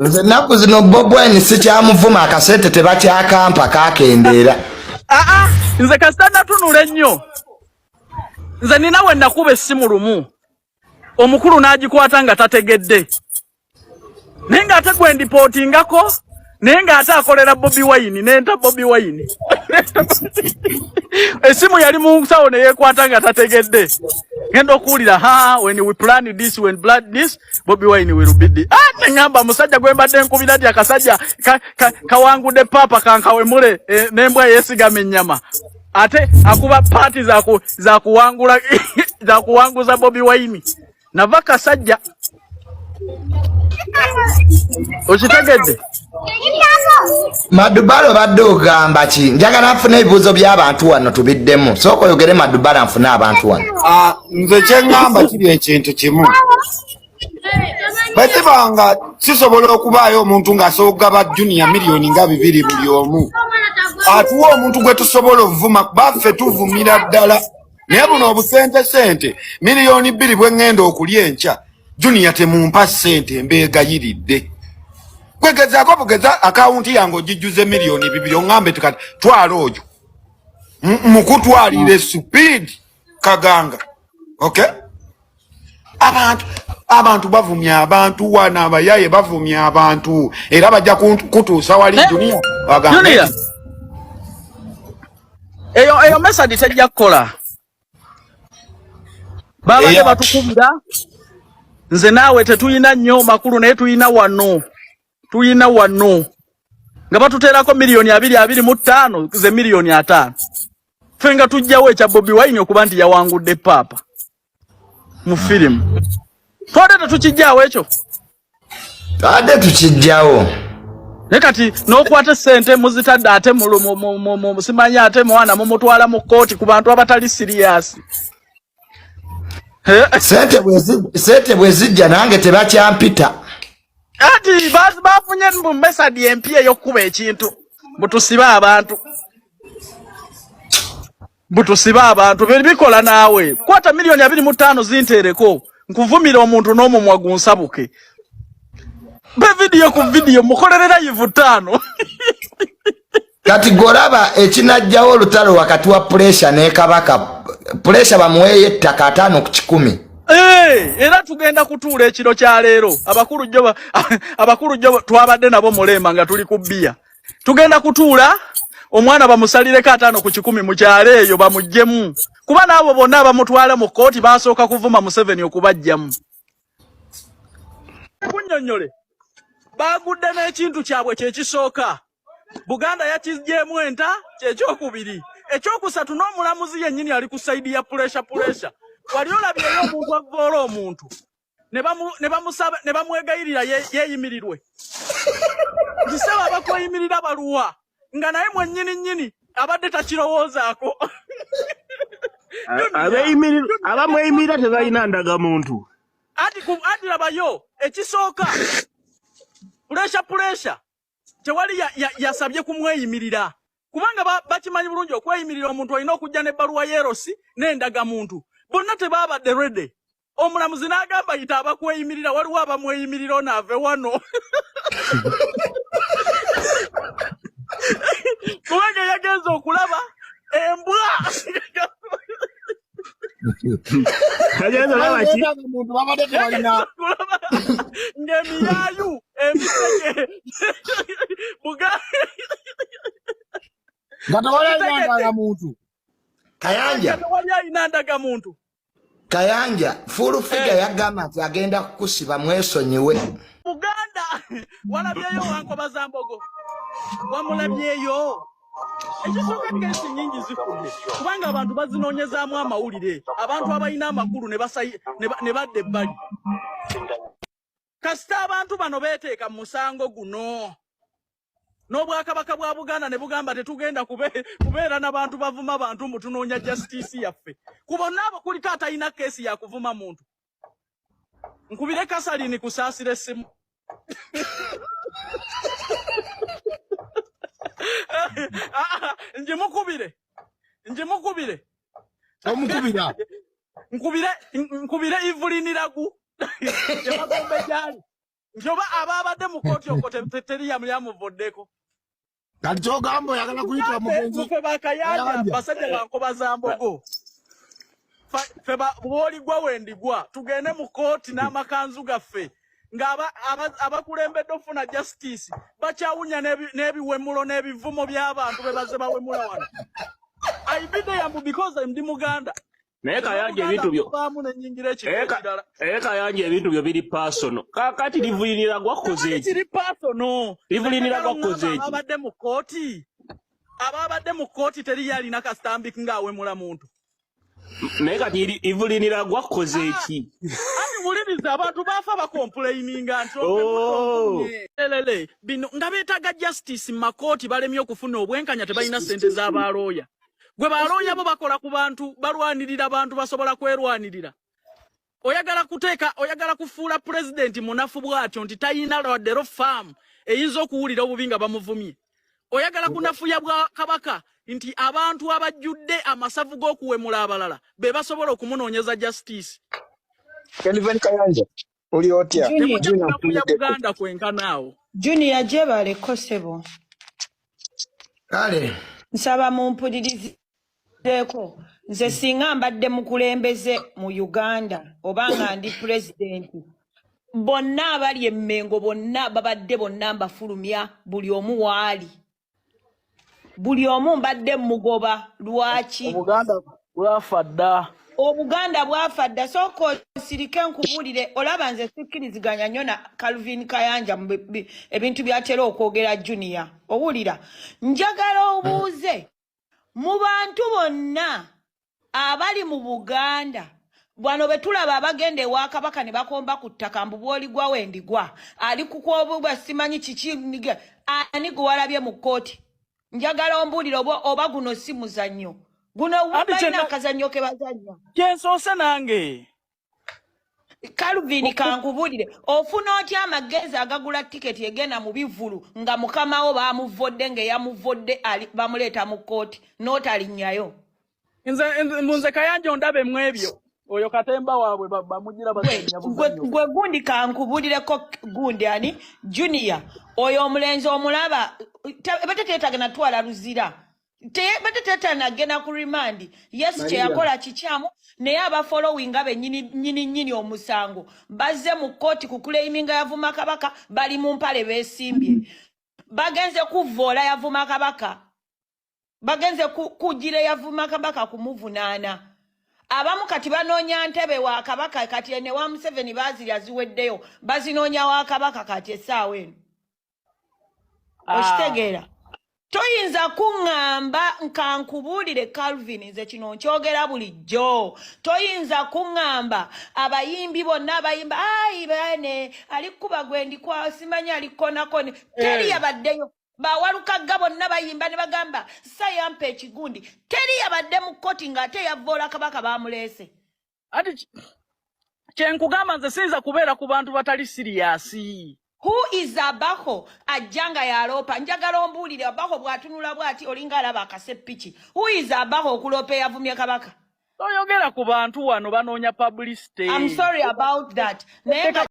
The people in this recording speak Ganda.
Nze naku zino Bobiwine sikyamuvuma akasente tebakyakampa kakendera. Nze kasita natunula ennyo. Nze nina we nakuba essimu lumu. Omukulu n'agikwata nga tategedde. Naye ng'ate gwe ndipootingako, naye ng'ate akolera Bobiwine, nenta Bobiwine. Essimu yali mu nsawo ne yeekwata nga tategedde. Ngenda okuwulira, when we plan this, when blood this, Bobiwine will be the. Ngamba musajja gwe mbadde nkubira ddi akasajja kawangudde papa kankawemule n'embwa yeesigama ennyama. Ate akuba party za kuwangula za kuwanguza Bobiwine. Nava kasajja. Okitegedde? Madubalo badde ogamba ki? Njagala nfune ebibuuzo by'abantu wano tubiddemu. Sooka oyogere Madubalo nfune abantu wano. Nze kye ngamba kiri ekintu kimu. Betebanga sisobola okubaayo omuntu ng'asooga junior milioni nga 2 buli omu. Atuwa omuntu gwe tusobola ovuma baffe tuvumira ddala. Naye buno obusente milioni 2 bwe ngenda okulya enkya. Junior temumpa sente mbeegayiridde. Kwegezaako bugeza akawunti yange ogijjuze milioni 2 ongambe tukati twala ojo. Mukutwalire speed kaganga. Okay? Abantu bavumya abantu wana abayaye bavumya abantu era bajja kutuusa wali Junior bagamba. Eyo message tejja kukola. Baba batukubira. Nze naawe tetuyina nnyo makulu naye tuyina wano. Tuyina wano. Nga batuteerako milioni 225 ze milioni 5. Fenga tujjawo ekya Bobiwine okuba nti yawangudde papa. Mu filimu. Twade tukijjawo ekyo. Twade tukijjawo. Ne kati n'okwata sente muzitadde ate mu simanya ate mwana mumutwala mu kooti ku bantu abatali serious. Sente bwezijja nange tebakyampita. Ati bafunye mu message empya ey'okkuba ekintu. Butusiba abantu. Bikola naawe. Kwata milioni 25 zinteereko. Nkuvumira omuntu n'omumwa gunsabuke. Be video ku video mukolerera yivu 5. Kati golaba ekinajjawo olutalo wakati wa pressure ne kabaka. Pressure bamuweye ettaka 5 ku 10. Era tugenda kutuula ekiro kya leero. Abakulu jjo twabadde nabo mulema nga tuli ku bbiya. Tugenda kutuula omwana bamusalireko 5 ku 10 mu kyalo eyo bamuggyemu. Kuba nabo bonna bamutwala mu kooti basooka kuvuma Museveni okubajjamu. Kunnyonnyole. Bagudde n'ekintu kyabwe kyekisooka. Buganda yakijjeemu enta kyekyokubiri. Ekyokusatu n'omulamuzi yennyini ali ku saidi ya pressure. Wali olabyeyo omuntu avoola omuntu. Ne bamwegayirira yeeyimirirwe. Kisaba abakweyimirira baluwa. Nga naye mwennyini abadde takirowoozaako. Abamweyimirira tebalina ndagamuntu. Ati labayo ekisooka. Pressure. Tewali yasabye kumweyimirira. Kubanga bakimanyi bulungi okweyimirira omuntu alina okujja n'ebbaluwa y'erosi n'endagamuntu. Bonna tebaabadde ready. Omulamuzi n'agamba yita abakweyimirira waliwo abamweyimirira onaave wano. Kubanga yagenze okulaba embwa. Kagenza olaba ki? Ng'emiyayu emisege. Kayanja full figure yagamba nti agenda kukusiba mwesonyiwe. Buganda walabyeyo wankoba Zambogo. Wamulabyeyo. Ekisooka ngensi nyingi zifudde. Kubanga abantu bazinoonyezaamu amawulire. Abantu abalina amakulu ne badda ebbali. Kasita abantu bano beeteeka mu musango guno. N'obwakabaka bwa Buganda ne bugamba tetugenda kubeera n'abantu bavuma abantu mutunoonya justice yaffe. Kubonna abo kuliko atalina keesi ya kuvuma muntu. Nkubire Kasalini kusaasira essimu. Njimukubire. Omukubira. Nkubire Ivuliniragu. Yabagombe jali. njoba ababadde mu kooti okwo teri yamuvoddeko kati kyogamba oyagala kuyita mugenzi fe bakayanja basajja bankoba za mbogo feba bwoli gwa wendigwa tugende mu kooti n'amakanzu gaffe ngaba abakulembedde ofuna justice bakyawunya n'ebiwemulo n'ebivumo by'abantu bebaze bawemula wano aibide yambu because ndi muganda naye Kayanja ebintu byo Kayanja ebintu byo biri personal kakati livulinira gwakoze iki biri personal livulinira gwakoze iki ababadde mu kooti teri yalina kastambi ngawemula muntu naye kati livulinira gwakoze iki muliriza abantu bafa bakomplaininga nti bino nga beetaga justice makooti balemye okufuna obwenkanya tebalina sente z'abalooya gwe balooya bo bakola ku bantu balwanirira abantu basobola kwerwanirira oyagala kufuula president munafu bwatyo nti tayina lwaddero farm eyinza okuwulira obubi nga bamuvumye oyagala kunafuya bwa kabaka nti abantu abajjudde amasavu g'okuwemula abalala be basobola okumunoonyeza justice Kelvin Kayanja oli otya Junior Buganda kwenkanaawo Junior jebale kosebo kale nsaba mumpulirizeeko nze singa mbadde mukulembeze mu Uganda obanga ndi president bonna abali emmengo bonna babadde bonna mbafulumya buli omu waali buli omu mbadde mugoba lwaki Obuganda bwafa dda soko sirike nkubulire olaba nze sikkiriziganya nnyo na Kelvin Kayanja ebintu byatera okwogera Junior owulira njagala obuuze mu bantu bonna abali mu Buganda bwano betulaba abagende wa kabaka ne bakomba ku ttaka mbubwoli gwa wendigwa ali kukwobwa simanyi kiki ani gwalabye mu kooti njagala ombulire oba guno si muzannyo guno wabana akazannyo ke bazannya kyensoose nange Kelvin kankubulire ofuna otya amagezi agagula tiketi egenda mu bivulu nga mukamawo bamuvodde ng'eyamuvodde bamuleeta mu kooti n'otalinnyayo nze Kayanja ondabe mu ebyo oyo katemba waabwe bamugira gwe gundi kankubulireko gundi ani Junior oyo omulenzi omulaba bateteetaga natwala luzira bateteeta nagenda ku remand yes kye yakola kikyamu naye abafollowing abe nyini omusango bazze mu kooti kukuleiminga yavuma kabaka bali mu mpale beesimbye bagenze kuvoola yavuma kabaka bagenze kugira yavuma kabaka kumuvunaana abamu kati banoonya ntebe wa kabaka kati ene wa Museveni bazirya ziweddeyo bazinoonya wa kabaka kati essaawa eno okitegeera toyinza kuŋŋamba nkankubuulire Kelvin nze kino nkyogera bulijjo toyinza kuŋŋamba abayimbi bonna abayimba ayi bane alikuba gwendikwa simanyi alikonakone teri yabaddeyo bawalukaga bonna bayimba ne bagamba sayampa ekigundi teri yabadde mu kooti ng'ate yavoola kabaka bamuleese ati kyenkugamba nze siyinza kubeera ku bantu batali siriyasi Who is Abaho ajanga yalopa njagala ombulire Abaho bwatunula bwati olinga alaba akaseppichi Who is Abaho okulopa yavumye kabaka oyogera ku bantu wano banoonya publicity I'm sorry about that